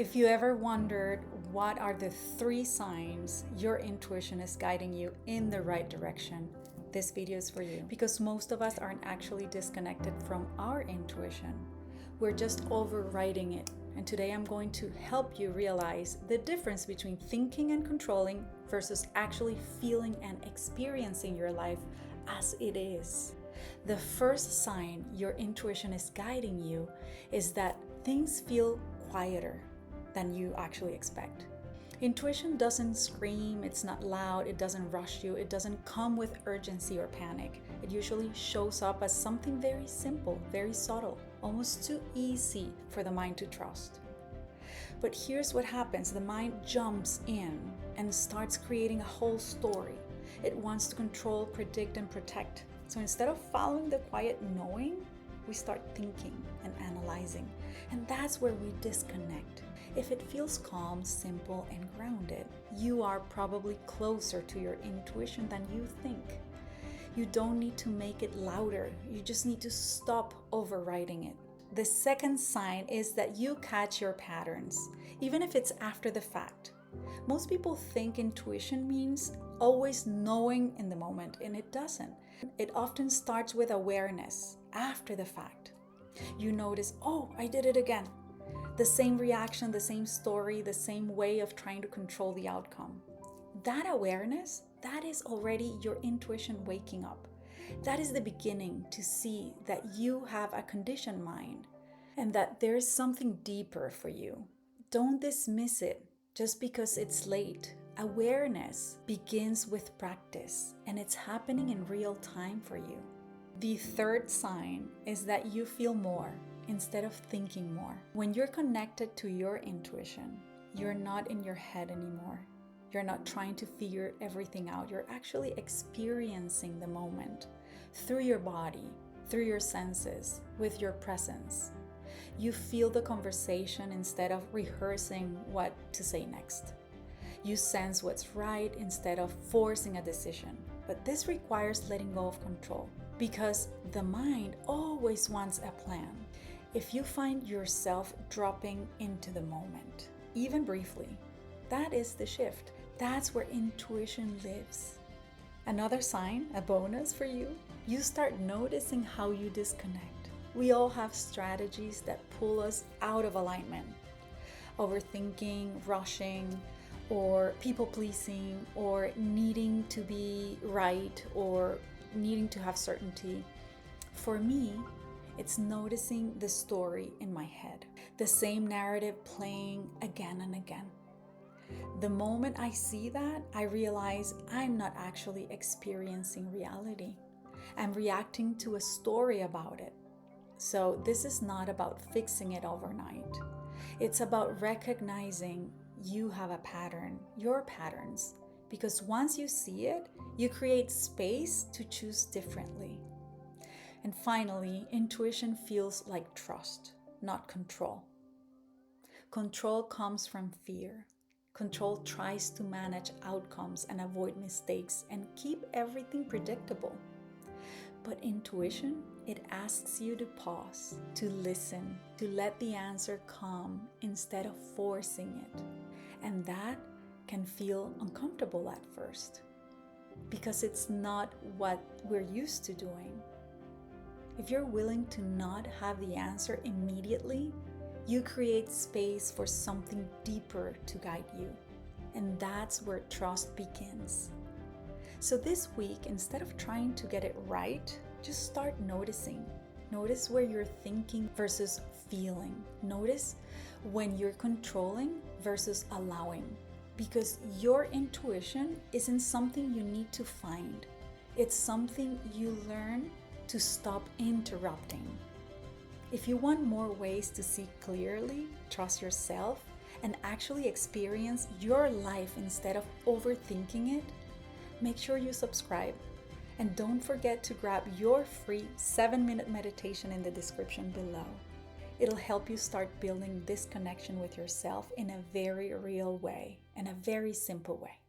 If you ever wondered what are the 3 signs your intuition is guiding you in the right direction, this video is for you. Because most of us aren't actually disconnected from our intuition. We're just overriding it. And today I'm going to help you realize the difference between thinking and controlling versus actually feeling and experiencing your life as it is. The first sign your intuition is guiding you is that things feel quieter than you actually expect. Intuition doesn't scream, it's not loud, it doesn't rush you, it doesn't come with urgency or panic. It usually shows up as something very simple, very subtle, almost too easy for the mind to trust. But here's what happens. The mind jumps in and starts creating a whole story. It wants to control, predict, and protect. So instead of following the quiet knowing, we start thinking and analyzing. And that's where we disconnect. If it feels calm, simple, and grounded, you are probably closer to your intuition than you think. You don't need to make it louder. You just need to stop overriding it. The second sign is that you catch your patterns, even if it's after the fact. Most people think intuition means always knowing in the moment, and it doesn't. It often starts with awareness after the fact. You notice, oh, I did it again. The same reaction, the same story, the same way of trying to control the outcome. That awareness, that is already your intuition waking up. That is the beginning to see that you have a conditioned mind and that there's something deeper for you. Don't dismiss it just because it's late. Awareness begins with practice, and it's happening in real time for you. The third sign is that you feel more instead of thinking more. When you're connected to your intuition, you're not in your head anymore. You're not trying to figure everything out. You're actually experiencing the moment through your body, through your senses, with your presence. You feel the conversation instead of rehearsing what to say next. You sense what's right instead of forcing a decision. But this requires letting go of control because the mind always wants a plan. If you find yourself dropping into the moment, even briefly, that is the shift. That's where intuition lives. Another sign, a bonus for you, you start noticing how you disconnect. We all have strategies that pull us out of alignment. Overthinking, rushing, or people-pleasing, or needing to be right, or needing to have certainty. For me, it's noticing the story in my head, the same narrative playing again and again. The moment I see that, I realize I'm not actually experiencing reality. I'm reacting to a story about it. So this is not about fixing it overnight. It's about recognizing you have a pattern, your patterns, because once you see it, you create space to choose differently. And finally, intuition feels like trust, not control. Control comes from fear. Control tries to manage outcomes and avoid mistakes and keep everything predictable. But intuition, it asks you to pause, to listen, to let the answer come instead of forcing it. And that can feel uncomfortable at first because it's not what we're used to doing. If you're willing to not have the answer immediately, you create space for something deeper to guide you. And that's where trust begins. So this week, instead of trying to get it right, just start noticing. Notice where you're thinking versus feeling. Notice when you're controlling versus allowing. Because your intuition isn't something you need to find. It's something you learn to stop interrupting. If you want more ways to see clearly, trust yourself, and actually experience your life instead of overthinking it, make sure you subscribe. And don't forget to grab your free 7-minute meditation in the description below. It'll help you start building this connection with yourself in a very real way and a very simple way.